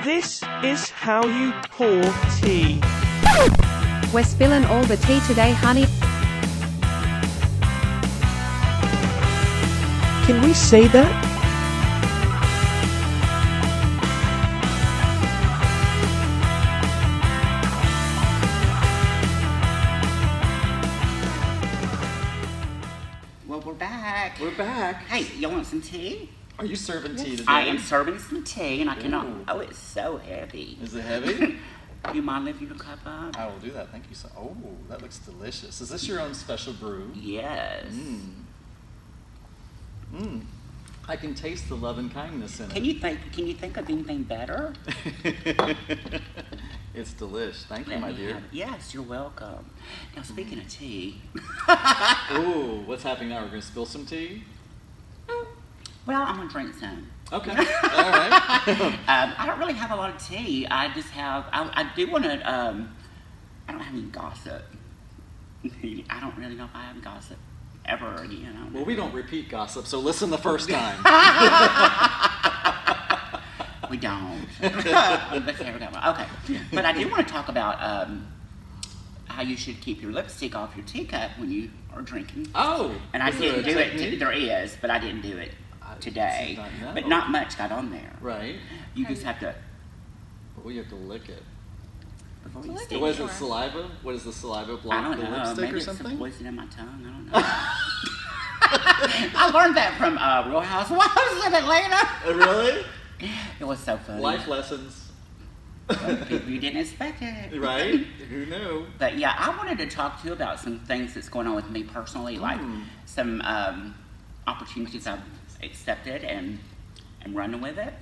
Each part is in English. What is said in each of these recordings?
This is how you pour tea. We're spilling all the tea today, honey. Can we say that? Well, we're back. We're back. Hey, you want some tea? Are you serving tea today? I am serving some tea, and I cannot. Ooh. Oh, it's so heavy. Is it heavy? Do you mind lifting your cup up? I will do that. Thank you so. Oh, that looks delicious. Is this your own special brew? Yes. I can taste the love and kindness in Can you think of anything better? it. It's delish. Thank you, Let my me dear. have- Yes, you're welcome. Now, speaking of tea, Ooh, what's happening now? We're gonna spill some tea. well, I'm gonna drink some. Okay. All right. I don't really have a lot of tea. I just have. I do want to. I don't have any gossip. I don't really know if I have gossip ever again. I don't know. Well, we don't repeat gossip, so listen the first time. We don't. Let's never go. Okay, but I do want to talk about how you should keep your lipstick off your teacup when you are drinking. Oh. And I is there didn't a do it. technique? There is, but I didn't do it today. did not know. But not much got on there. Right. You just have to. Well, you have to lick it. Before you Lick stick What is it. it? Saliva? What is the saliva I block don't the know. lipstick Maybe or it's some something? poison in my tongue. I don't know. I learned that from Real Housewives in Atlanta. Really? It was so funny. Life lessons. People you didn't expect it. Right? Who knew? But yeah, I wanted to talk to you about some things that's going on with me personally, like some opportunities I've accepted and running with it.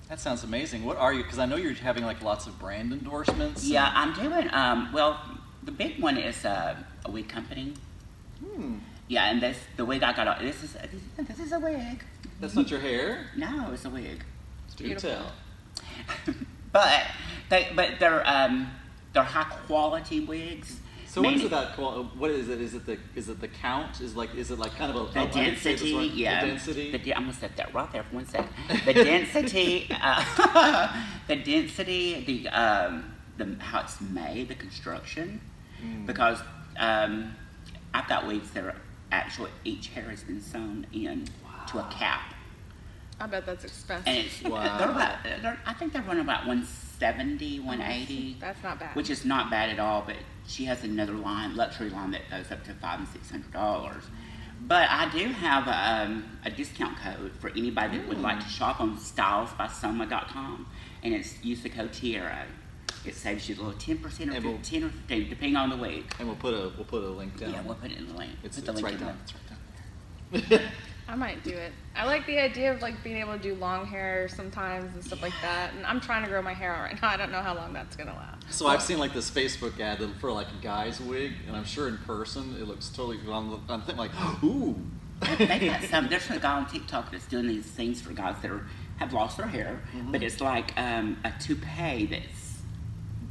That sounds amazing. What are you? Because I know you're having like lots of brand endorsements. Yeah, I'm doing, well, the big one is a wig company. Yeah, and the wig I got, this is a wig. That's not your hair? No, it's a wig. Do tell. But they're high quality wigs. So what is it that? What is it? Is it the count? Is it like kind of a The density, yeah. The density. I'm gonna set that right there for 1 second. The density, the density, the how it's made, the construction, because I've got wigs that are actually each hair has been sewn in to a cap, I bet that's expensive. and it's I think they're running about 170, 180. That's not bad. Which is not bad at all, but she has another luxury line that goes up to $500 and $600. But I do have a discount code for anybody that would like to shop on stylesbysoma.com, and it's use the code Tierra. It saves you a little 10% or 10 or 15, depending on the week. And we'll put a link down. Yeah, we'll put it in the link. It's Put the right link in down. the- It's right down there. I might do it. I like the idea of like being able to do long hair sometimes and stuff like that. And I'm trying to grow my hair out right now. I don't know how long that's gonna last. So I've seen like this Facebook ad for like a guy's wig, and I'm sure in person it looks totally. I'm thinking like, ooh. They got some. There's a guy on TikTok that's doing these things for guys that have lost their hair, but it's like a toupee that's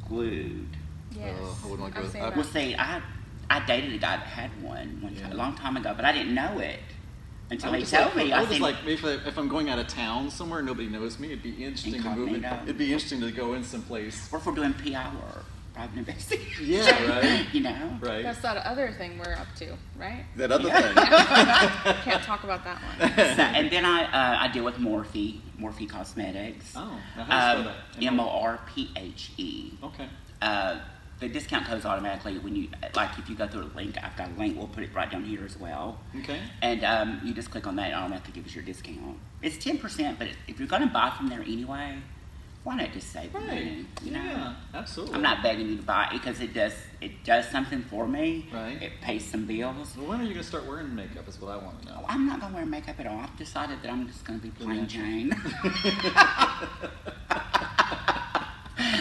glued. Yes. I wouldn't want to go I've with seen that. Well, see, I dated a guy that had one time, a long time ago, but I didn't know it until he told me. I was just like, if I'm going out of town somewhere, nobody knows me. It'd be interesting to move. It'd be interesting to go in someplace. Or if we're doing PI work, private investigation. Yeah, right. You know. Right. That's that other thing we're up to, right? That other thing. Can't talk about that one. So, and then I deal with Morphe Cosmetics. Oh, now how do you spell that? Morphe. Okay. The discount code's automatically when you, like if you go through a link, I've got a link, we'll put it right down here as well. Okay. And you just click on that, it automatically gives you your discount. It's 10%, but if you're going to buy from there anyway, why not just save the money? You know? Yeah, absolutely. I'm not begging you to buy it because it does something for me. Right. It pays some bills. Well, when are you going to start wearing makeup is what I want to know. I'm not going to wear makeup at all. I've decided that I'm just going to be plain Jane.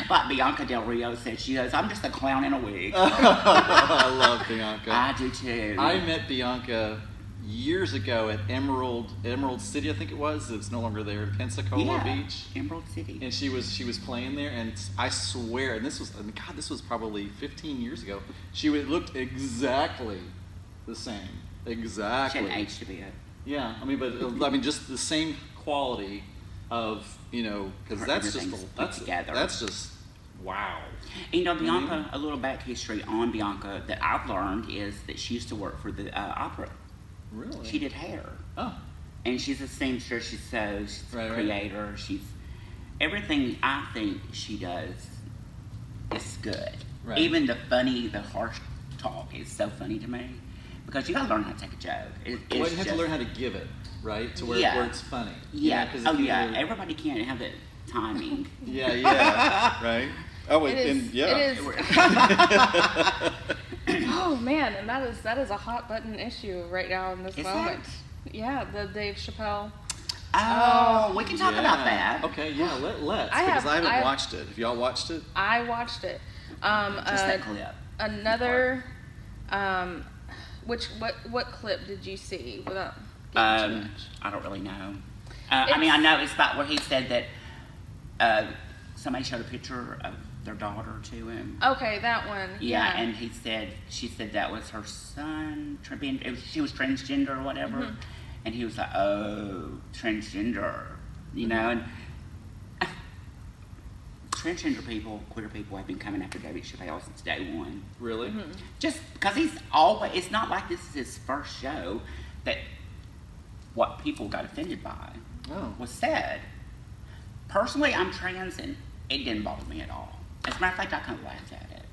Like Bianca Del Rio said, she goes, I'm just a clown in a wig. I love Bianca. I do too. I met Bianca years ago at Emerald City, I think it was. It's no longer there in Pensacola Beach. Emerald City. And she was playing there, and I swear, and this was probably 15 years ago. She looked exactly the same. Exactly. She hadn't aged a bit. Yeah, I mean, just the same quality of, because Her that's everything's just put together. that's just wow. Bianca, a little back history on Bianca that I've learned is that she used to work for the opera. Really? She did hair. Oh. And she's a seamstress, she sews, she's a creator, she's everything I think she does is good. Right. Even the harsh talk is so funny to me. Because you gotta learn how to take a joke. You have to learn how to give it, right? To where, where it's funny. Yeah. Everybody can't have that timing. Yeah. Right? Oh, It is. yeah. Oh man, and that is a hot button issue right now in this Is moment. Yeah, the Dave Chappelle. Oh, we can talk about that. Okay, yeah, let's. I Because I haven't have- watched it. Have y'all watched it? I watched it. Just that clip. Another. What clip did you see without getting too much? I don't really know. I know it's about where he said that somebody showed a picture of their daughter to him. Okay, that one. Yeah, and she said that was her son. She was transgender or whatever. Mm-hmm. And he was like, oh, transgender. And transgender people, queer people have been coming after Dave Chappelle since day one. Really? Mm-hmm. Just because it's not like this is his first show that what people got offended by was said. Personally, I'm trans and it didn't bother me at all. As a matter of fact, I kind of laughed at it.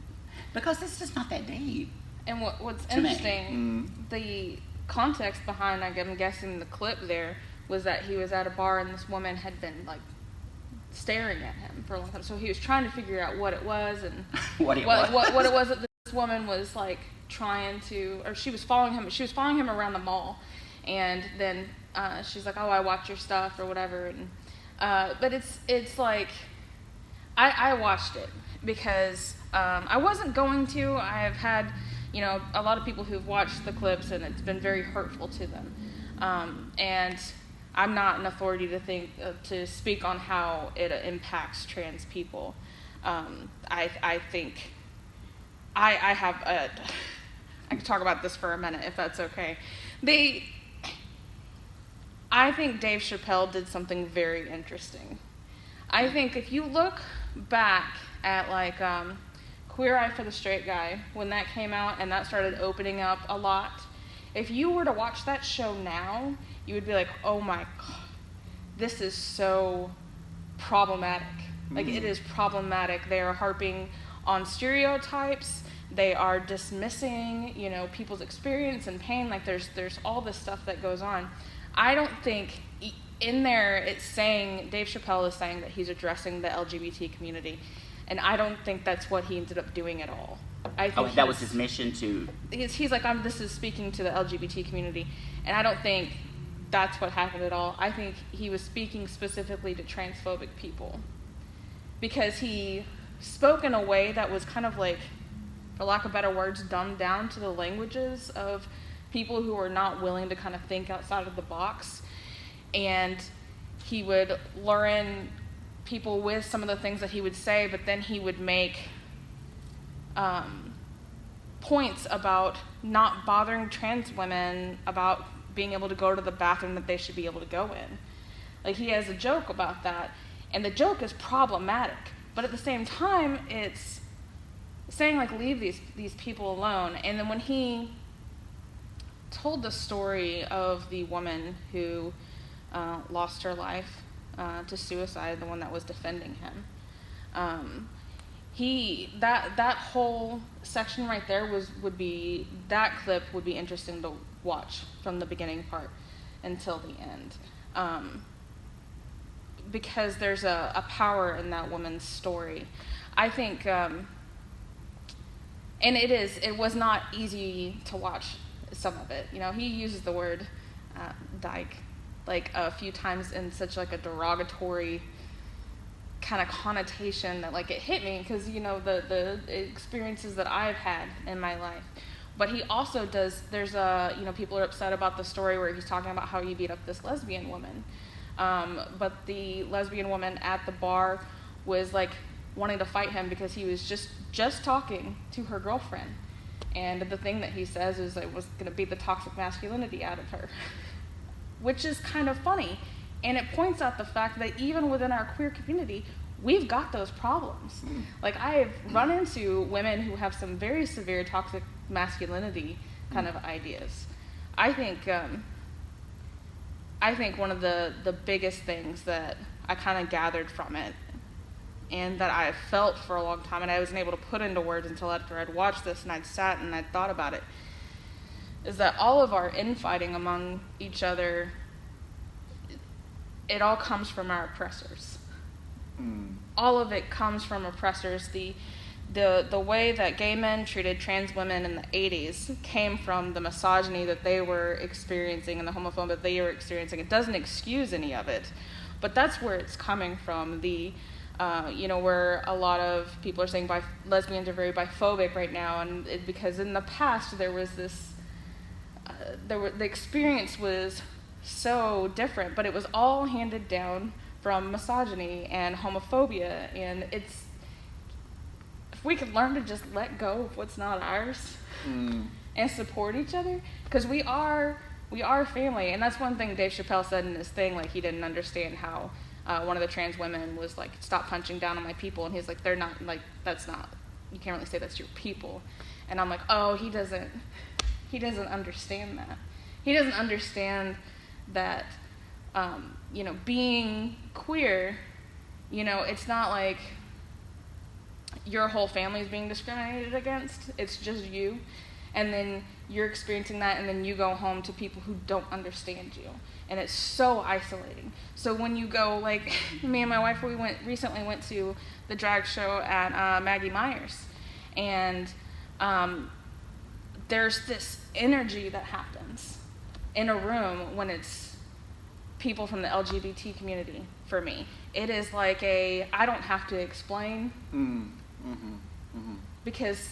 Because it's just not that deep. And what's To me. interesting, the context behind, I'm guessing, the clip there was that he was at a bar and this woman had been like staring at him for a long time. So he was trying to figure out what it was and what it was that this woman was like trying to, or she was following him. She was following him around the mall, and then she's like, "Oh, I watch your stuff" or whatever. And but it's like I watched it because I wasn't going to. I have had a lot of people who've watched the clips and it's been very hurtful to them, and I'm not an authority to speak on how it impacts trans people. I think I have I could talk about this for a minute if that's okay. I think Dave Chappelle did something very interesting. I think if you look back at like Queer Eye for the Straight Guy, when that came out and that started opening up a lot, if you were to watch that show now, you would be like, oh my God, this is so problematic. Like, it is problematic. They are harping on stereotypes. They are dismissing, people's experience and pain. Like, there's all this stuff that goes on. I don't think in there it's saying, Dave Chappelle is saying that he's addressing the LGBT community. And I don't think that's what he ended up doing at all. I think that was his mission to... He's like, this is speaking to the LGBT community. And I don't think that's what happened at all. I think he was speaking specifically to transphobic people. Because he spoke in a way that was kind of like, for lack of better words, dumbed down to the languages of people who are not willing to kind of think outside of the box. And he would lure in people with some of the things that he would say, but then he would make points about not bothering trans women about being able to go to the bathroom that they should be able to go in. Like, he has a joke about that, and the joke is problematic, but at the same time it's saying like, leave these people alone. And then when he told the story of the woman who lost her life to suicide, the one that was defending him, that whole section right there that clip would be interesting to watch from the beginning part until the end, because there's a power in that woman's story. I think, and it was not easy to watch some of it. He uses the word dyke like a few times in such like a derogatory kind of connotation that like it hit me, because the experiences that I've had in my life. But he also does, people are upset about the story where he's talking about how he beat up this lesbian woman, but the lesbian woman at the bar was like wanting to fight him because he was just talking to her girlfriend, and the thing that he says is I was going to beat the toxic masculinity out of her, which is kind of funny And it points out the fact that even within our queer community, we've got those problems. Like, I've run into women who have some very severe toxic masculinity kind of ideas. I think one of the biggest things that I kind of gathered from it, and that I felt for a long time, and I wasn't able to put into words until after I'd watched this and I'd sat and I'd thought about it, is that all of our infighting among each other, it all comes from our oppressors. All of it comes from oppressors. The way that gay men treated trans women in the 80s came from the misogyny that they were experiencing and the homophobia that they were experiencing. It doesn't excuse any of it, but that's where it's coming from. Where a lot of people are saying lesbians are very biphobic right now, and because in the past there was this, the experience was so different, but it was all handed down from misogyny and homophobia, and if we could learn to just let go of what's not ours and support each other, because we are family. And that's one thing Dave Chappelle said in his thing, like, he didn't understand how one of the trans women was like, stop punching down on my people, and he's like, they're not, like, that's not, you can't really say that's your people. And I'm like, oh, he doesn't understand that. He doesn't understand that being queer, it's not like your whole family is being discriminated against. It's just you. And then you're experiencing that, and then you go home to people who don't understand you. And it's so isolating. So when you go, like, me and my wife, we recently went to the drag show at Maggie Myers. And there's this energy that happens in a room when it's people from the LGBT community. For me, it is like I don't have to explain, because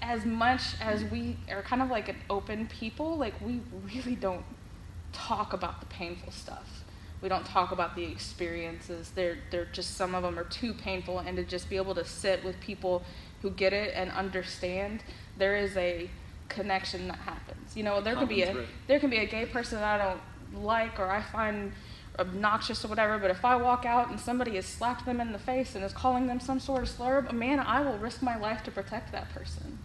as much as we are kind of like an open people, like, we really don't talk about the painful stuff. We don't talk about the experiences. They're just, some of them are too painful, and to just be able to sit with people who get it and understand, there is a connection that happens. There can be a gay person that I don't like, or I find obnoxious or whatever, but if I walk out and somebody has slapped them in the face and is calling them some sort of slur, man, I will risk my life to protect that person.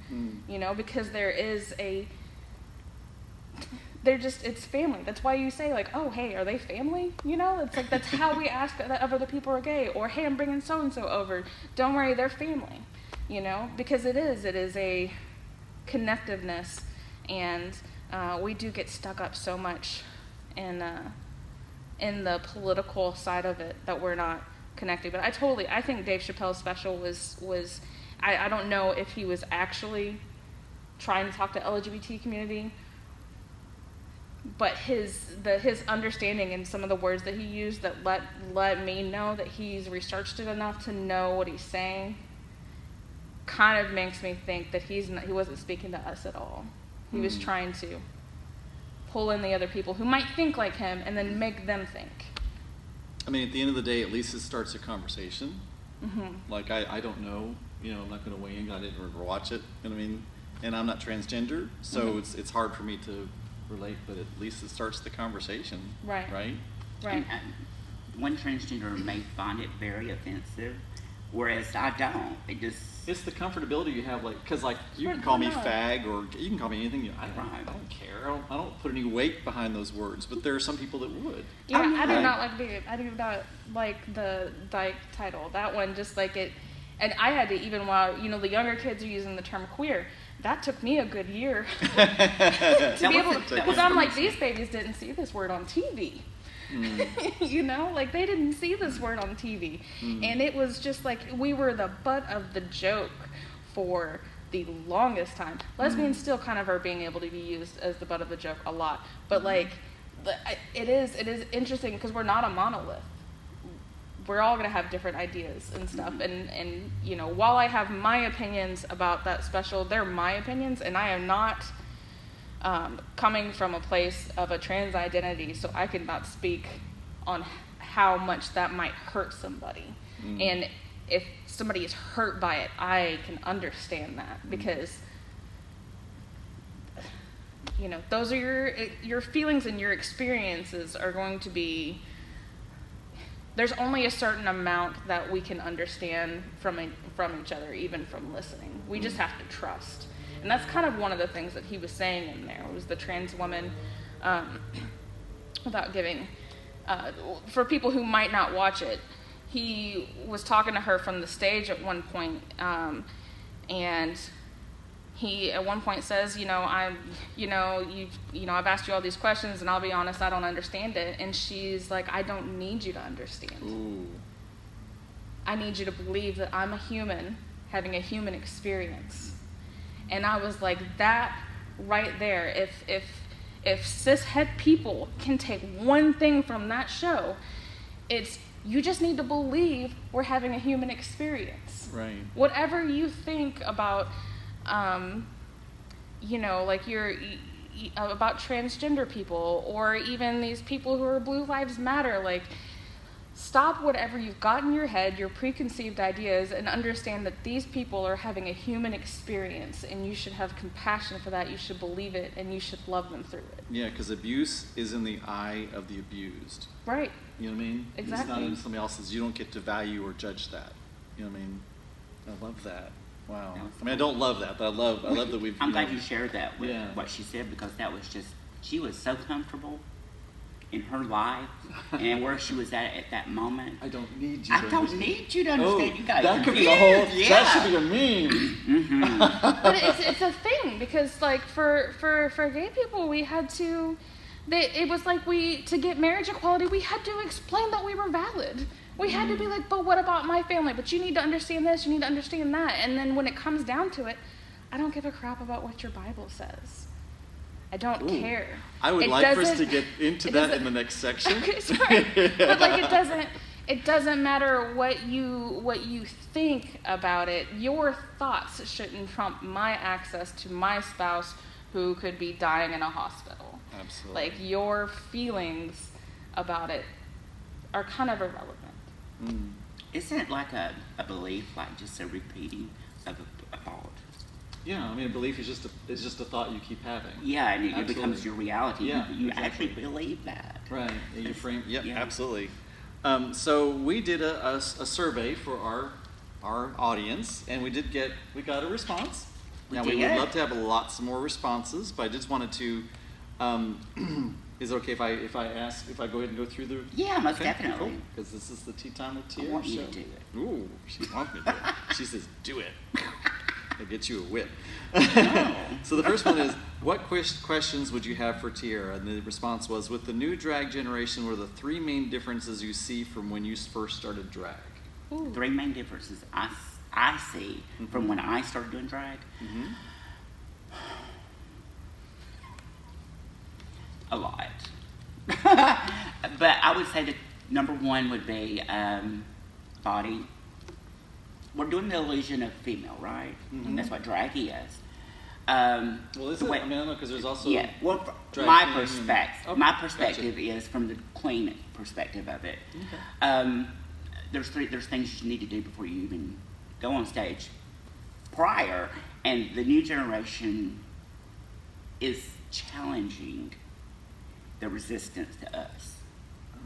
Because it's family. That's why you say, like, oh, hey, are they family? It's like, that's how we ask of other people are gay, or, hey, I'm bringing so-and-so over. Don't worry, they're family, because it is a connectiveness, and we do get stuck up so much in the political side of it that we're not connected. But I think Dave Chappelle's special was I don't know if he was actually trying to talk to LGBT community, but his understanding and some of the words that he used that let me know that he's researched it enough to know what he's saying kind of makes me think that he wasn't speaking to us at all. He was trying to pull in the other people who might think like him and then make them think. I mean, at the end of the day, at least it starts a conversation. Like, I don't know, I'm not going to weigh in. I didn't ever watch it, you know what I mean? And I'm not transgender, so it's hard for me to relate, but at least it starts the conversation. Right. And, one transgender may find it very offensive, whereas I don't. It's the comfortability you have, like, because, like, you can call me fag, or you can call me anything. I don't care. I don't put any weight behind those words, but there are some people that would. Yeah, I do not like the dyke title. That one, just like it, and I had to, even while the younger kids are using the term queer, that took me a good year to be able to, because I'm like, these babies didn't see this word on TV. Like, they didn't see this word on TV. And it was just like, we were the butt of the joke for the longest time. Lesbians still kind of are being able to be used as the butt of the joke a lot. But like, it is interesting because we're not a monolith. We're all going to have different ideas and stuff. And while I have my opinions about that special, they're my opinions, and I am not coming from a place of a trans identity, so I cannot speak on how much that might hurt somebody. And if somebody is hurt by it, I can understand that, because those are your feelings, and your experiences are going to be there's only a certain amount that we can understand from each other, even from listening. We just have to trust. And that's kind of one of the things that he was saying in there, was the trans woman, without giving, for people who might not watch it, he was talking to her from the stage at one point, and he at one point says, I've asked you all these questions, and I'll be honest, I don't understand it. And she's like, I don't need you to understand. Ooh. I need you to believe that I'm a human having a human experience. And I was like, that right there, if cis-het people can take one thing from that show, it's you just need to believe we're having a human experience. Right. Whatever you think about, like about transgender people, or even these people who are Blue Lives Matter, like, stop whatever you've got in your head, your preconceived ideas, and understand that these people are having a human experience, and you should have compassion for that. You should believe it, and you should love them through it. Yeah, because abuse is in the eye of the abused. Right. You know what I mean? Exactly. It's not in somebody else's. You don't get to value or judge that. You know what I mean? I love that. Wow. I mean, I don't love that, but I love that we've. I'm glad you shared that with Yeah. what she said, because that was just, she was so comfortable in her life and where she was at that moment. I don't need you. I don't need you to understand. You guys. That could be a whole. Yeah. That should be a meme. But it's a thing, because like for gay people, we had to. It was like to get marriage equality, we had to explain that we were valid. We had to be like, but what about my family? But you need to understand this, you need to understand that. And then when it comes down to it, I don't give a crap about what your Bible says. I don't care. I would like for us to get into that in the next section. Okay, sorry. But like it doesn't matter what you think about it. Your thoughts shouldn't trump my access to my spouse who could be dying in a hospital. Absolutely. Like, your feelings about it are kind of irrelevant. Isn't it like a belief, like just a repeating of a thought? Yeah, I mean, a belief is just a thought you keep having. Yeah, and it Absolutely. becomes your reality. Yeah, you exactly. actually believe that. Right. You frame. Yep. Yeah. Absolutely. So we did a survey for our audience, and we got a response. Now we would love to have lots more responses, but I just wanted to. Is it okay if I go ahead and go through the? Yeah, most definitely. Because this is the Tea Time with I Tierra want show. you to do it. Ooh, she wants me to do it. She says, "Do it." I'll get you a whip. No. So the first one is, what questions would you have for Tierra? And the response was, with the new drag generation, what are the three main differences you see from when you first started drag? Ooh. Three main differences I see from when I started doing drag. Mm-hmm. A lot. But I would say that number one would be body. We're doing the illusion of female, right? Mhm. That's what drag is. Well, is the it? way- I mean, I don't know, because there's also Yeah. Well, drag my queen and- perspective. Okay, My gotcha. perspective is from the queen perspective of it. Okay. There's things you need to do before you even go on stage. Prior, and the new generation is challenging the resistance to us. Oh,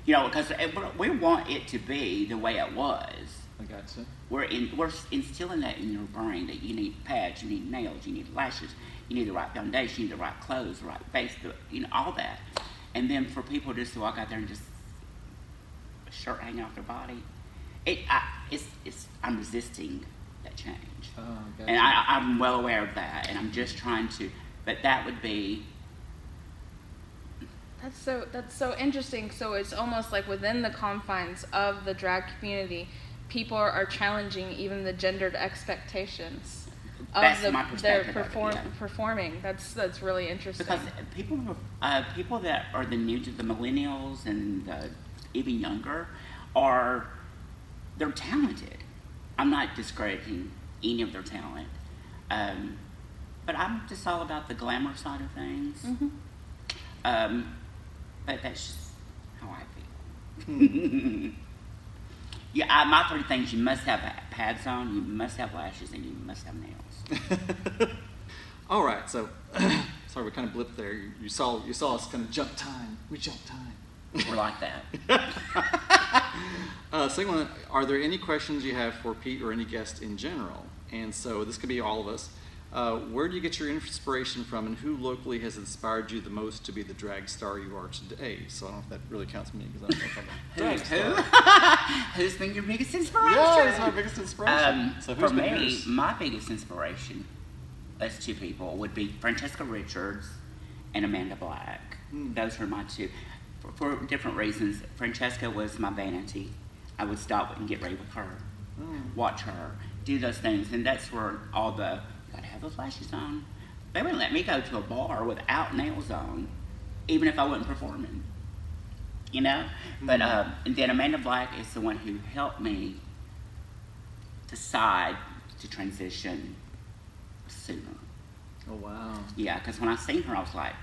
You know, because we want it to be the way it was. I gotcha. We're instilling that in your brain that you need pads, you need nails, you need lashes, you need the right foundation, you need the right clothes, the right face, all that. And then for people just to walk out there and just a shirt hanging off their body, I'm resisting that change. Oh, gotcha. And I'm well aware of that, and I'm just trying to. But that would be. That's so interesting. So it's almost like within the confines of the drag community, people are challenging even the gendered expectations of That's my their perspective of it, yeah. performing. That's really interesting. Because people that are the millennials and the even younger they're talented. I'm not discrediting any of their talent, but I'm just all about the glamour side of things. Mm-hmm. But that's just how I feel. Yeah, my three things: you must have pads on, you must have lashes, and you must have nails. All right, so sorry, we kind of blipped there. You saw us kind of jump time. We jumped time. We're like that. Second one, are there any questions you have for Pete or any guest in general? And so this could be all of us. Where do you get your inspiration from, and who locally has inspired you the most to be the drag star you are today? So I don't know if that really counts me, because I don't know if I'm a drag star. Who's been your biggest inspiration? Yeah, it's my biggest inspiration. So for me, my biggest inspiration, as two people, would be Francesca Richards and Amanda Black. Those were my two. For different reasons. Francesca was my vanity. I would stop and get ready with her, watch her, do those things, and that's where all the, you gotta have those lashes on. They wouldn't let me go to a bar without nails on, even if I wasn't performing, you know? But and then Amanda Black is the one who helped me decide to transition sooner. Oh, wow. Yeah, because when I seen her, I was like,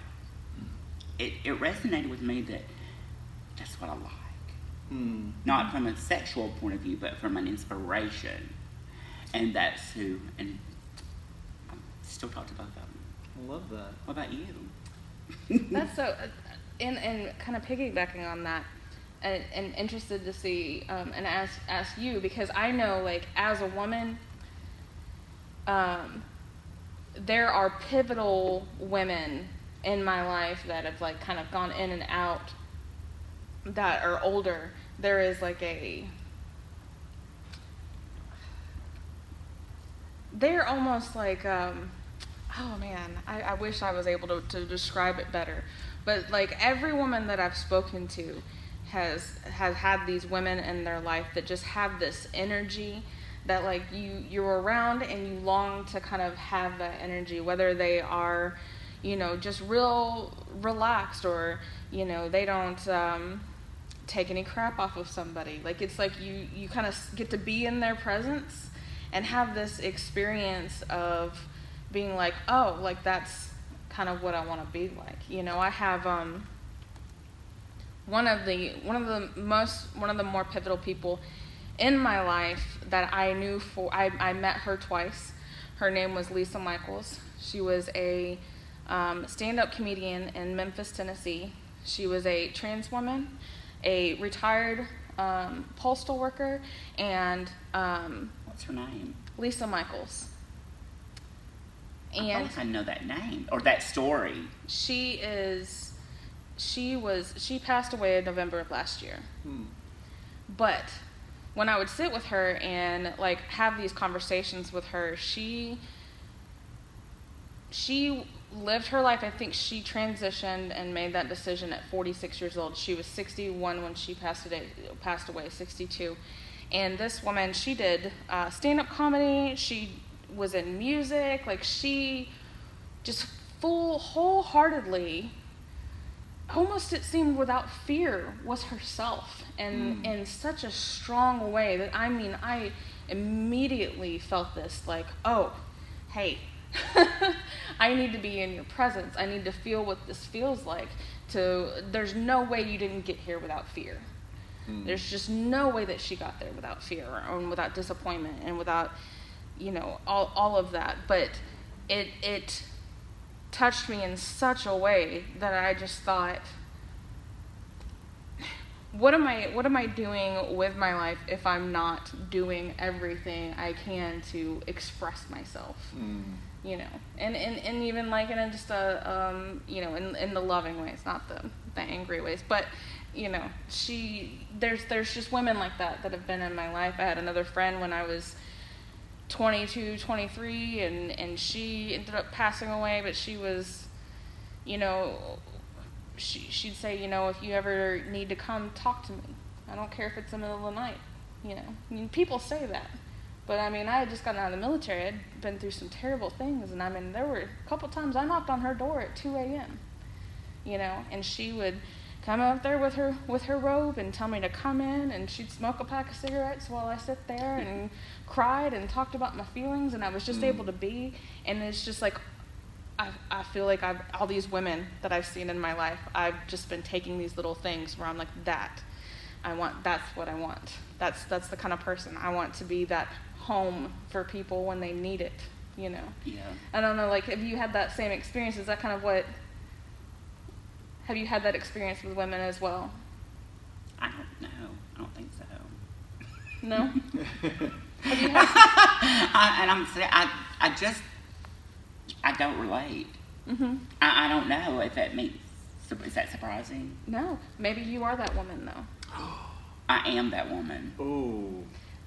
it resonated with me that that's what I like. Not from a sexual point of view, but from an inspiration. And that's who, and I still talk to both of them. I love that. What about you? That's so, and kind of piggybacking on that, and interested to see, and ask you, because I know, like, as a woman, there are pivotal women in my life that have, like, kind of gone in and out that are older. There is, like, they're almost like, oh man, I wish I was able to describe it better. But, like, every woman that I've spoken to has had these women in their life that just have this energy that, like, you're around and you long to kind of have that energy, whether they are, you know, just real relaxed, or, you know, they don't take any crap off of somebody. Like, it's like you kind of get to be in their presence and have this experience of being like, oh, like, that's kind of what I want to be like. You know, I have one of the more pivotal people in my life that I knew I met her twice. Her name was Lisa Michaels. She was a stand-up comedian in Memphis, Tennessee. She was a trans woman, a retired postal worker, and What's her name? Lisa Michaels. I feel And like I know that name or that story. she passed away in November of last year. But when I would sit with her and, like, have these conversations with her, she lived her life. I think she transitioned and made that decision at 46 years old. She was 61 when she passed away, 62. And this woman, she did stand-up comedy. She was in music. Like, she just wholeheartedly, almost it seemed without fear, was herself, and in such a strong way that, I mean, I immediately felt this, like, oh, hey, I need to be in your presence. I need to feel what this feels like. There's no way you didn't get here without fear. There's just no way that she got there without fear, or without disappointment, and without, you know, all of that. But it touched me in such a way that I just thought, what am I doing with my life if I'm not doing everything I can to express myself? You know, and even, like, in just you know, in the loving ways, not the angry ways, but, you know, there's just women like that have been in my life. I had another friend when I was 22, 23, and she ended up passing away, but she was, you know, she'd say, you know, if you ever need to come talk to me, I don't care if it's in the middle of the night, you know. I mean, people say that, but, I mean, I had just gotten out of the military. I'd been through some terrible things, and, I mean, there were a couple times I knocked on her door at 2 a.m., you know, and she would come up there with her robe and tell me to come in, and she'd smoke a pack of cigarettes while I sit there and cried and talked about my feelings, and I was just able to be. And it's just like, I feel like all these women that I've seen in my life, I've just been taking these little things where I'm like, that's what I want. That's the kind of person I want to be, that home for people when they need it, you know. Yeah. I don't know, like, have you had that same experience? Is that kind of what, have you had that experience with women as well? I don't know. I don't think so. No? Have you had... I don't relate. Mm-hmm. I don't know if that means, is that surprising? No. Maybe you are that woman, though. I am that woman. Oh.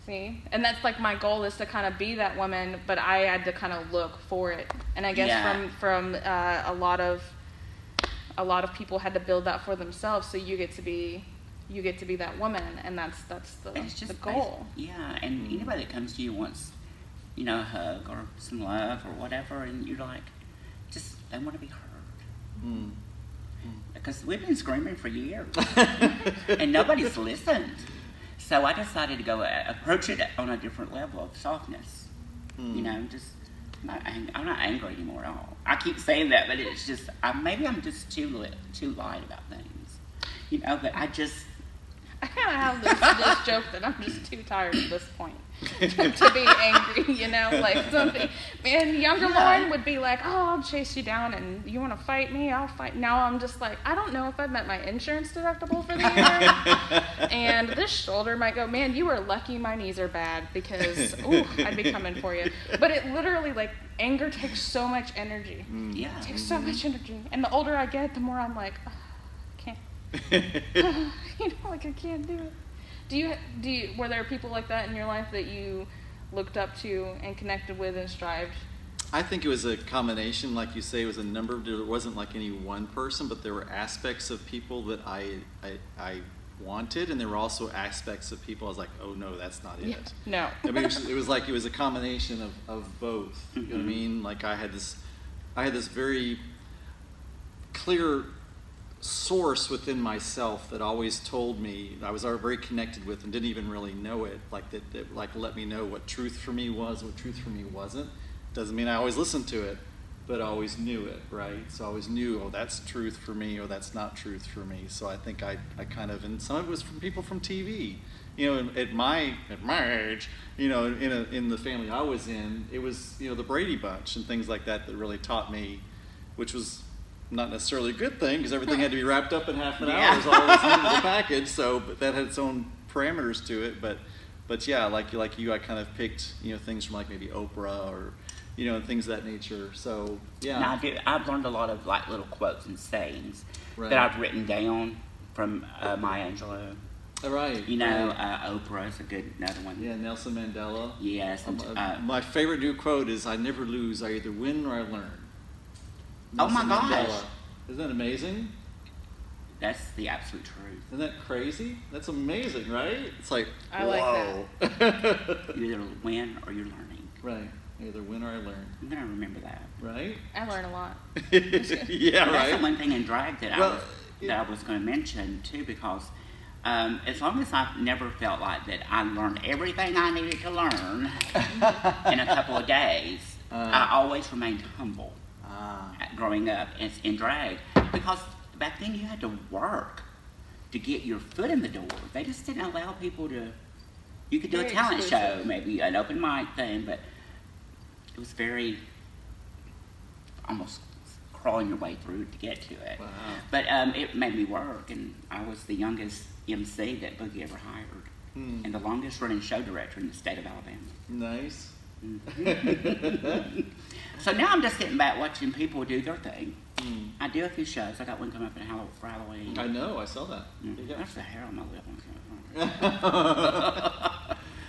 See? And that's like my goal is to kind of be that woman, but I had to kind of look for it. And I guess from a lot of people had to build that for themselves, so you get to be that woman, and that's the goal. Yeah, and anybody that comes to you wants, a hug or some love or whatever, and you're like, they want to be heard. Because we've been screaming for years, and nobody's listened. So I decided to go approach it on a different level of softness. I'm not angry anymore at all. I keep saying that, but it's just maybe I'm just too light about things, But I kind of have this joke that I'm just too tired at this point to be angry, like something. Man, younger Lauren would be like, "Oh, I'll chase you down, and you want to fight me? I'll fight." Now I'm just like, I don't know if I've met my insurance deductible for the year, and this shoulder might go. Man, you are lucky my knees are bad because I'd be coming for you. But it literally anger takes so much energy. Yeah, it takes so much energy, and the older I get, the more I'm like, oh, I can't. I can't do it. Were there people like that in your life that you looked up to and connected with and strived? I think it was a combination, like you say, it was a number. There wasn't like any one person, but there were aspects of people that I wanted, and there were also aspects of people I was like, oh no, that's not it. No. I mean, it was a combination of both. You know what I mean? Like I had this very clear source within myself that always told me I was very connected with and didn't even really know it, that let me know what truth for me was, what truth for me wasn't. Doesn't mean I always listened to it, but I always knew it, right? So I always knew, oh, that's truth for me, or that's not truth for me. So I think I kind of, and some of it was from people from TV. At my age, in the family I was in, it was the Brady Bunch and things like that really taught me, which was not necessarily a good thing because everything had to be wrapped up in half an hour. It was all this into the package. So, but that had its own parameters to it. But yeah, like you, I kind of picked things from like maybe Oprah or things of that nature. So yeah. Now I've learned a lot of little quotes and sayings Right. that I've written down from Maya Angelou. Right. Oprah is another one. Yeah, Nelson Mandela. Yes. My favorite new quote is, "I never lose. I either win or I learn." Oh my Nelson gosh. Mandela. Isn't that amazing? That's the absolute truth. Isn't that crazy? That's amazing, right? It's like, I like whoa. You either win or you're learning. Right. Either win or I learn. I'm going to remember that. Right? I learn a lot. Yeah, That's right? the one thing in drag that I was going to mention, too, because as long as I've never felt like that I learned everything I needed to learn in a couple of days, I always remained humble growing up in drag. Because back then you had to work to get your foot in the door. They just didn't allow people to... You could do a talent show, maybe an open mic thing, but it was very... almost crawling your way through to get to it. Wow. But it made me work, and I was the youngest MC that Boogie ever hired, and the longest running show director in the state of Alabama. Nice. So now I'm just sitting back watching people do their thing. I do a few shows. I got one coming up for Halloween. I know, I saw that. Yeah. That's the hair on my lip.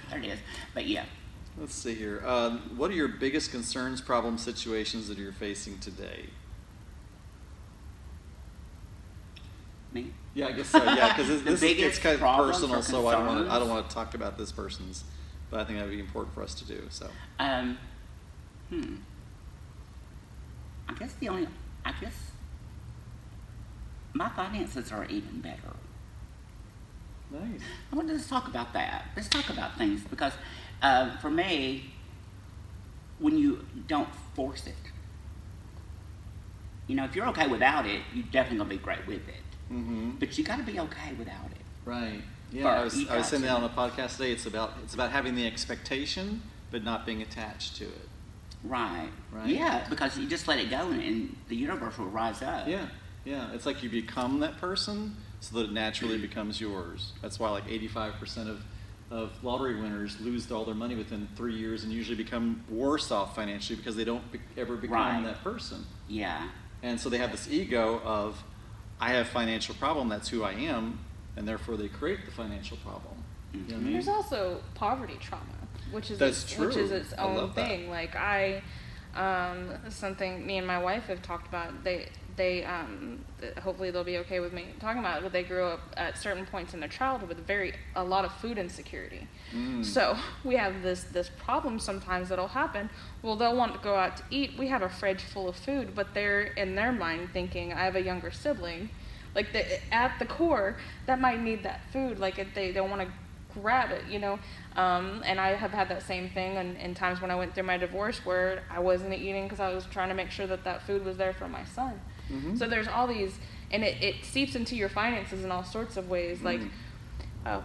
There it is. But yeah. Let's see here. What are your biggest concerns, problems, situations that you're facing today? Me? Yeah, I guess so. Yeah, because this biggest it's kind of problems personal, or so I concerns? don't want to talk about this person's, but I think that would be important for us to do. So. I guess my finances are even better. Nice. I want to just talk about that. Let's talk about things because for me, when you don't force it, if you're okay without it, you're definitely gonna be great with it. Mm-hmm. But you got to be okay without it. Right. Yeah. I was saying that on the to. podcast today. It's about having the expectation, but not being attached to it. Right. Right. Yeah, because you just let it go, and the universe will rise up. Yeah. Yeah. It's like you become that person, so that it naturally becomes yours. That's why like 85% of lottery winners lose all their money within 3 years and usually become worse off financially because they don't ever become Right. that person. Yeah. And so they have this ego of, I have financial problem, that's who I am, and therefore they create the financial problem. You know what I mean? There's also poverty trauma, which is That's which is true. its I own love that. thing. Like something me and my wife have talked about. They hopefully they'll be okay with me talking about it, but they grew up at certain points in their childhood with a lot of food insecurity. So we have this problem sometimes that'll happen. Well, they'll want to go out to eat. We have a fridge full of food, but they're in their mind thinking, I have a younger sibling. Like at the core, that might need that food. Like if they don't want to grab it, you know. And I have had that same thing in times when I went through my divorce where I wasn't eating because I was trying to make sure that food was there for my son. So there's all these, and it seeps into your finances in all sorts of ways, like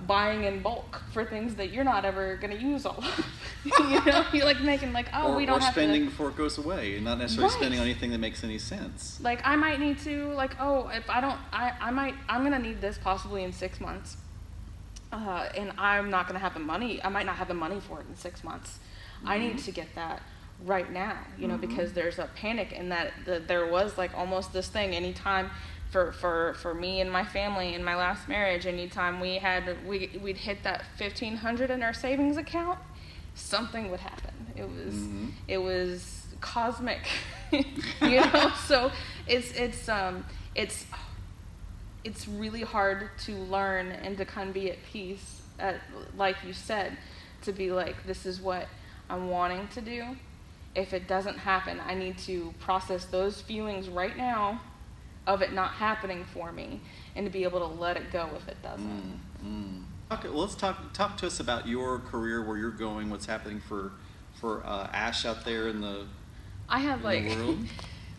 buying in bulk for things that you're not ever going to use all of. You know, you're like making like, oh, we don't have to. Or spending before it goes away, and not necessarily Right. spending on anything that makes any sense. Like I might need to, like, oh, if I don't, I'm going to need this possibly in 6 months. And I'm not going to have the money. I might not have the money for it in 6 months. I need to get that right now, you know, because there's a panic in that there was like almost this thing anytime for me and my family in my last marriage, anytime we'd hit that $1,500 in our savings account, something would happen. It was cosmic, you know. So it's really hard to learn and to kind of be at peace, like you said, to be like, this is what I'm wanting to do. If it doesn't happen, I need to process those feelings right now of it not happening for me and to be able to let it go if it doesn't. Okay, well, let's talk to us about your career, where you're going, what's happening for Ash out there in the I have like world.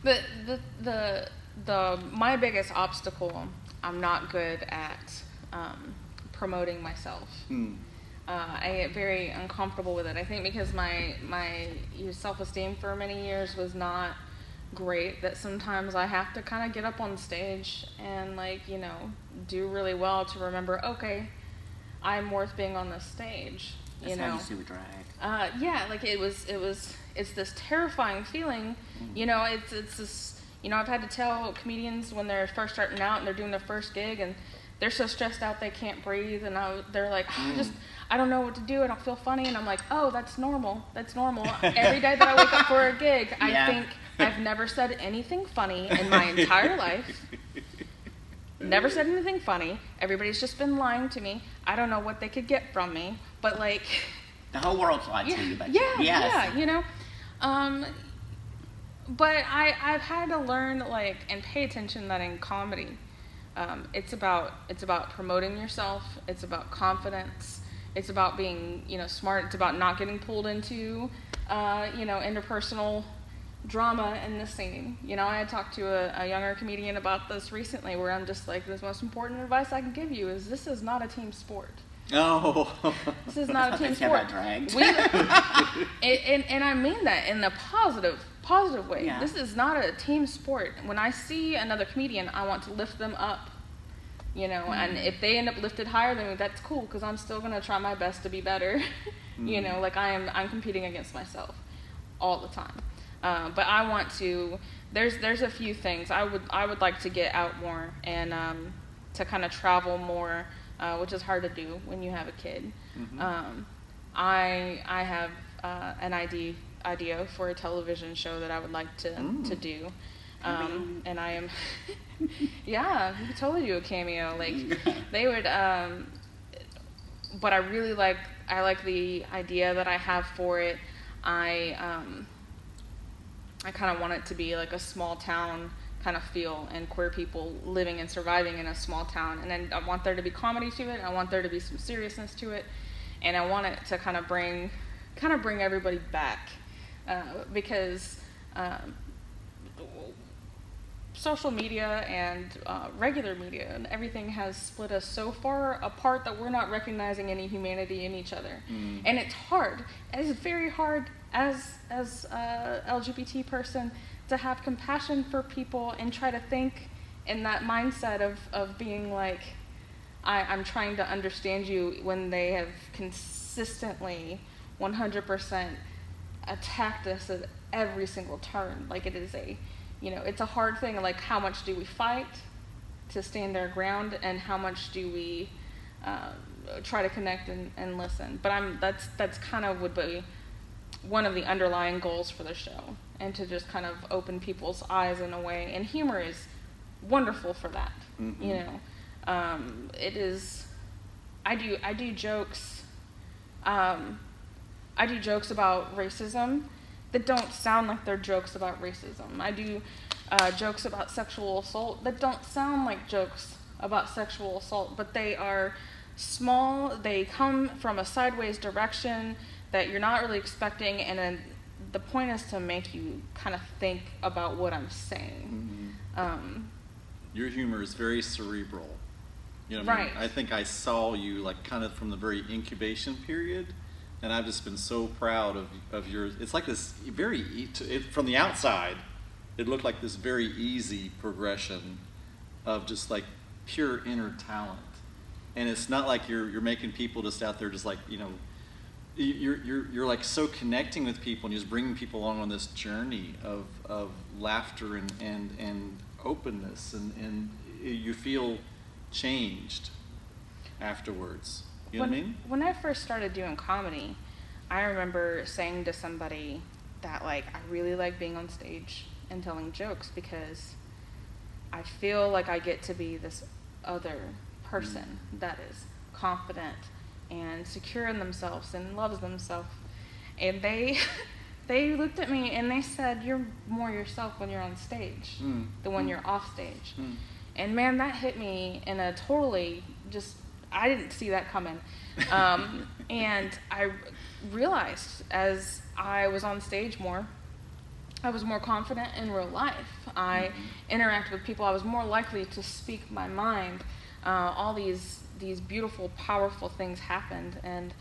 the my biggest obstacle, I'm not good at promoting myself. I get very uncomfortable with it. I think because my self-esteem for many years was not great, that sometimes I have to kind of get up on stage and, like, you know, do really well to remember, okay, I'm worth being on this stage. That's how you see with drag. Yeah, like it's this terrifying feeling. You know, it's this, you know, I've had to tell comedians when they're first starting out and they're doing their first gig and they're so stressed out they can't breathe, and they're like, I don't know what to do, I don't feel funny, and I'm like, oh, that's normal. Every day that I wake up for a gig, I think I've never said anything funny in my entire life. Never said anything funny. Everybody's just been lying to me. I don't know what they could get from me, but like, the whole world's lied to you, but yeah, you know. But I've had to learn, like, and pay attention that in comedy, it's about promoting yourself. It's about confidence. It's about being, you know, smart. It's about not getting pulled into, you know, interpersonal drama in the scene. You know, I had talked to a younger comedian about this recently, where I'm just like, the most important advice I can give you is this is not a team sport. Oh. This is not a team sport. And I mean that in a positive way. Yeah. This is not a team sport. When I see another comedian, I want to lift them up. You know, and if they end up lifted higher than me, that's cool, because I'm still gonna try my best to be better. You know, like I'm competing against myself all the time. But I want to. There's a few things I would like to get out more and to kind of travel more, which is hard to do when you have a kid. I have an idea for a television show that I would like to do. And I am, yeah, you could totally do a cameo. Like, they would, but I really like the idea that I have for it. I kind of want it to be like a small town kind of feel, and queer people living and surviving in a small town. And then I want there to be comedy to it. I want there to be some seriousness to it. And I want it to kind of bring everybody back, because, social media and regular media and everything has split us so far apart that we're not recognizing any humanity in each other. And it's hard. It's very hard as a LGBT person to have compassion for people and try to think in that mindset of being like, I'm trying to understand you, when they have consistently 100% attacked us at every single turn. Like, it is it's a hard thing. Like, how much do we fight to stand our ground, and how much do we try to connect and listen? But that's kind of would be one of the underlying goals for the show, and to just kind of open people's eyes in a way. And humor is wonderful for that. It is. I do jokes. I do jokes about racism that don't sound like they're jokes about racism. I do jokes about sexual assault that don't sound like jokes about sexual assault, but they are small. They come from a sideways direction that you're not really expecting, and then the point is to make you kind of think about what I'm saying. Your humor is very cerebral. You know what I mean? I think I saw you like kind of from the very incubation period, and I've just been so proud of your. It's like this from the outside, it looked like this very easy progression of just like pure inner talent, and it's not like you're making people just out there just like you're like so connecting with people, and you're just bringing people along on this journey of laughter and openness, and you feel changed afterwards. You know what I mean? When I first started doing comedy, I remember saying to somebody that, like, I really like being on stage and telling jokes because I feel like I get to be this other person that is confident and secure in themselves and loves themselves. And they looked at me and they said, "You're more yourself when you're on stage than when you're off stage." And man, that hit me in a totally I didn't see that coming. And I realized as I was on stage more, I was more confident in real life. I interact with people. I was more likely to speak my mind. All these beautiful, powerful things happened. And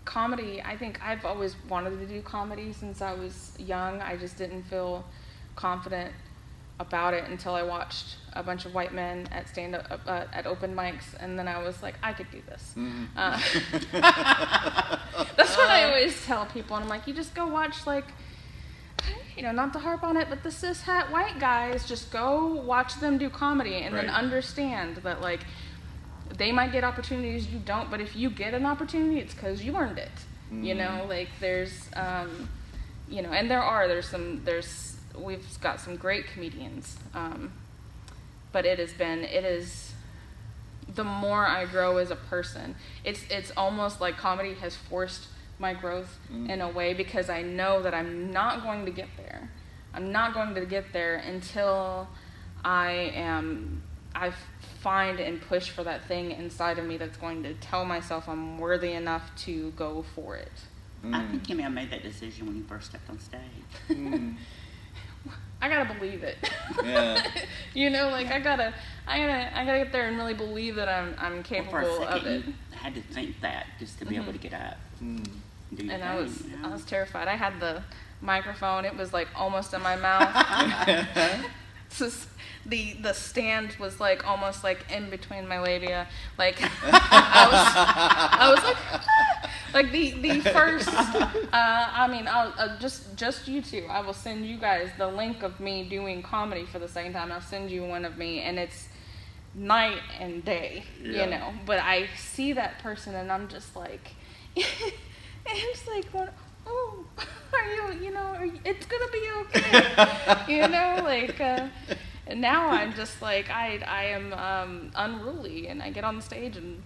comedy, I think I've always wanted to do comedy since I was young. I just didn't feel confident about it until I watched a bunch of white men at stand-up at open mics, and then I was like, I could do this. That's what I always tell people, and I'm like, you just go watch, like, not to harp on it, but the cis-het white guys, just go watch them do comedy, and then understand that, like, they might get opportunities you don't, but if you get an opportunity, it's because you earned it. Like, there's and we've got some great comedians, but it is the more I grow as a person, it's almost like comedy has forced my growth in a way, because I know that I'm not going to get there. I'm not going to get there until I find and push for that thing inside of me that's going to tell myself I'm worthy enough to go for it. I think you may have made that decision when you first stepped on stage. I gotta believe it. Yeah. Like, I gotta get there and really believe that I'm capable of it. You had to think that just to be able to get up. I was terrified. I had the microphone. It was like almost in my mouth. The stand was like almost like in between my labia. Like I was like the first. I'll just you two. I will send you guys the link of me doing comedy for the second time. I'll send you one of me, and it's night and day. But I see that person, and I'm just like, and it's like, oh, are you? It's gonna be okay. And now I'm just like, I am unruly, and I get on the stage and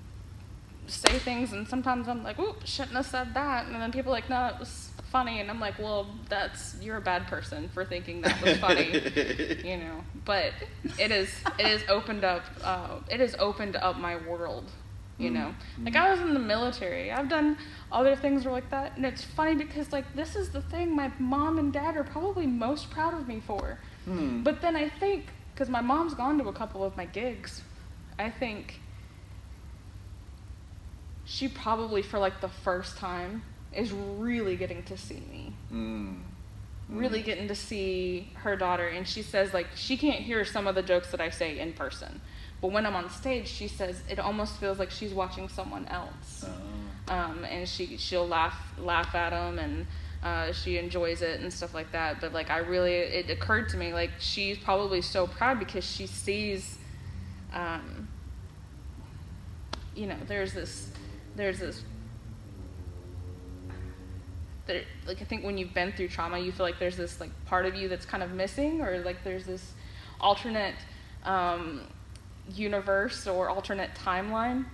say things, and sometimes I'm like, oop, shouldn't have said that, and then people are like, no, it was funny, and I'm like, well, you're a bad person for thinking that was funny, but it has opened up my world, like, I was in the military, I've done other things like that, and it's funny because, like, this is the thing my mom and dad are probably most proud of me for. But then I think, because my mom's gone to a couple of my gigs, I think she probably, for like the first time, is really getting to see me. really getting to see her daughter. And she says, like, she can't hear some of the jokes that I say in person. But when I'm on stage, she says it almost feels like she's watching someone else. And she'll laugh at them, and she enjoys it and stuff like that. But like, it occurred to me, like, she's probably so proud because she sees, you know, there's this, like, I think when you've been through trauma, you feel like there's this, like, part of you that's kind of missing, or like there's this alternate universe or alternate timeline.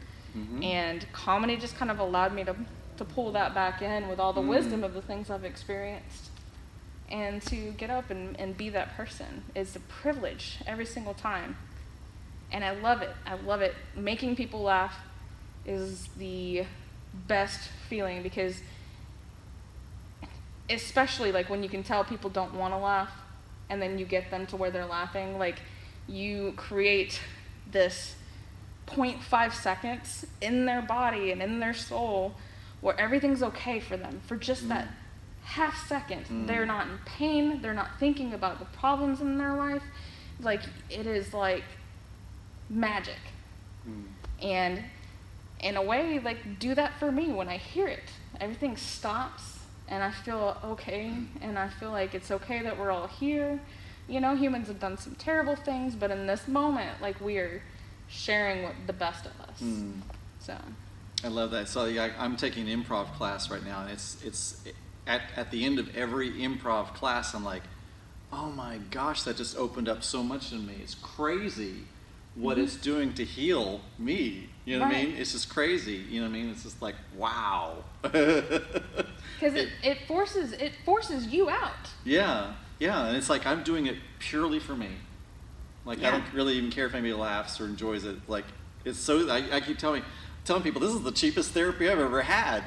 And comedy just kind of allowed me to pull that back in with all the wisdom of the things I've experienced, and to get up and be that person is a privilege every single time. And I love it. Making people laugh is the best feeling, because especially like when you can tell people don't want to laugh and then you get them to where they're laughing, like, you create this 0.5 seconds in their body and in their soul where everything's okay for them for just that half second. They're not in pain, they're not thinking about the problems in their life. Like, it is like magic. And in a way, like, do that for me when I hear it. Everything stops and I feel okay, and I feel like it's okay that we're all here. You know, humans have done some terrible things, but in this moment, like, we are sharing the best of us. So I love that. So yeah, I'm taking an improv class right now, and it's at the end of every improv class, I'm like, oh my gosh, that just opened up so much in me. It's crazy what it's doing to heal me. You know what I mean? It's just crazy. You know what I mean? It's just like, wow. Because it forces you out. Yeah, and it's like I'm doing it purely for me. Like, I don't really even care if anybody laughs or enjoys it. Like, it's so, I keep telling people, this is the cheapest therapy I've ever had.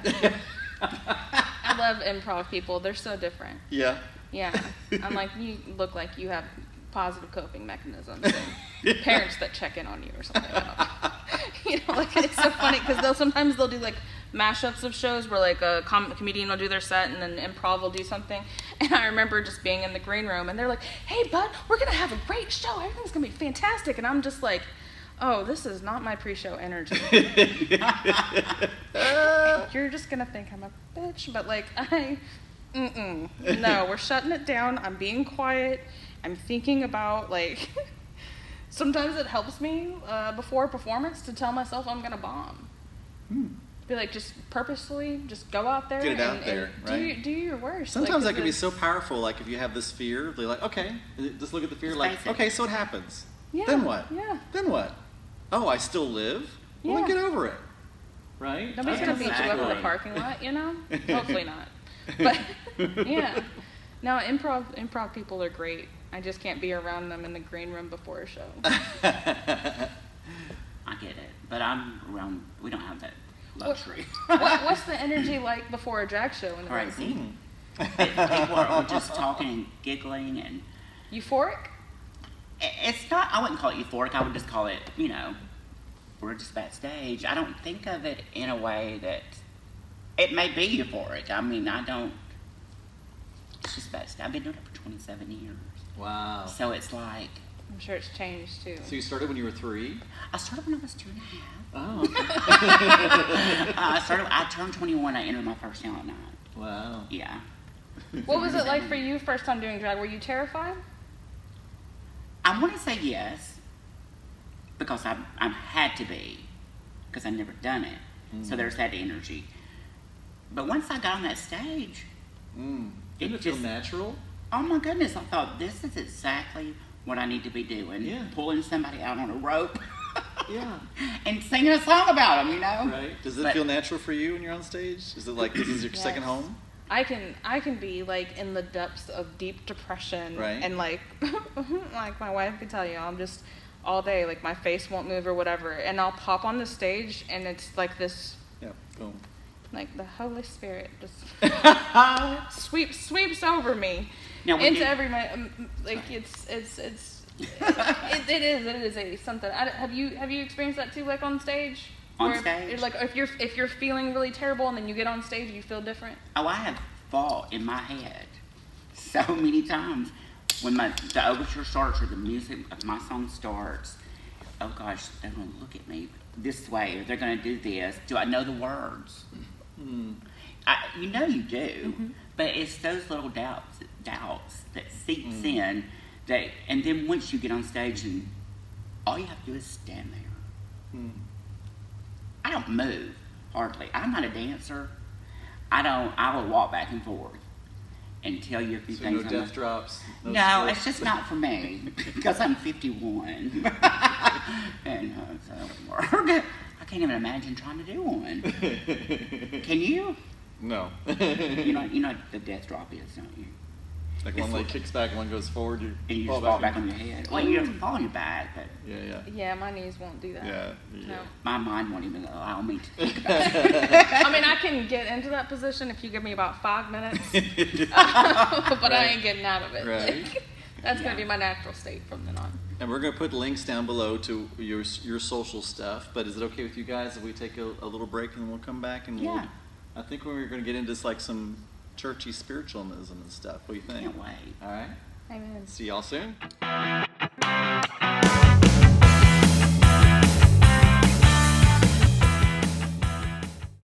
I love improv people. They're so different. Yeah. Yeah. I'm like, you look like you have positive coping mechanisms and parents that check in on you or something. You know, like, it's so funny because sometimes they'll do like mashups of shows where like a comedian will do their set and then improv will do something. And I remember just being in the green room and they're like, hey bud, we're gonna have a great show, everything's gonna be fantastic. And I'm just like, oh, this is not my pre-show energy. You're just gonna think I'm a bitch, but like, no, we're shutting it down. I'm being quiet. I'm thinking about, like, sometimes it helps me before a performance to tell myself I'm gonna bomb. Be like, just purposefully, just go out there. Get it out there, right? Do your worst. Sometimes like, that can be so powerful. Like, if you have this fear, they're like, okay, just look at the fear. Like, okay, so it happens. Yeah. Then what? Yeah. Then what? Oh, I still live? Well, then get over it. Right? Nobody's going to beat you up in the parking lot, you know? Hopefully not. But, yeah. No, improv people are great. I just can't be around them in the green room before a show. I get it. But we don't have that luxury. What's the energy like before a drag show in the right, people are just talking and giggling and... Euphoric? It's not, I wouldn't call it euphoric. I would just call it, you know, we're just backstage. I don't think of it in a way that... It may be euphoric. I mean, it's just backstage. I've been doing it for 27 years. Wow. So it's like... I'm sure it's changed, too. So you started when you were 3? I started when I was 2.5. Oh, okay. I turned 21. I entered my first talent night. Wow. Yeah. What was it like for you first time doing drag? Were you terrified? I want to say yes, because I had to be, because I'd never done it. So there's that energy. But once I got on that stage, Didn't it feel natural? Oh my goodness, I thought, this is exactly what I need to be doing. Yeah. Pulling somebody out on a rope. Yeah. And singing a song about them, you know? Right. Does it feel natural for you when you're on stage? Is it like this is your second home? I can be like in the depths of deep depression, right. And like like my wife could tell you, I'm just all day, like my face won't move or whatever, and I'll pop on the stage and it's like this, boom, like the Holy Spirit just sweeps over me into every like it is something. Have you experienced that too, like on stage? On stage? Like if you're feeling really terrible and then you get on stage, you feel different? Oh, I have thought in my head so many times when the overture starts or the music of my song starts. Oh gosh, they're gonna look at me this way, or they're gonna do this. Do I know the words? You know you do, but it's those little doubts that seeps in. And then once you get on stage, and all you have to do is stand there. I don't move hardly. I'm not a dancer. I will walk back and forth and tell you a few So things. no death drops? No, splits? it's just not for me because I'm 51, and so it doesn't work. I can't even imagine trying to do one. Can you? No. You know what the death drop is, don't you? Like one leg kicks back and one goes forward, And you just fall back in. on your head. Well, you have to fall on your back, but Yeah. Yeah, my knees won't do that. Yeah. No. my mind won't even allow me to think about it. I mean, I can get into that position if you give me about 5 minutes, but I ain't getting out of it. Right. That's going to be my natural state from then on. And we're going to put links down below to your social stuff. But is it okay with you guys if we take a little break and we'll come back and Yeah. I think we're going to get into like some churchy spiritualism and stuff. What do you think? Can't wait. All right. Amen. See y'all soon.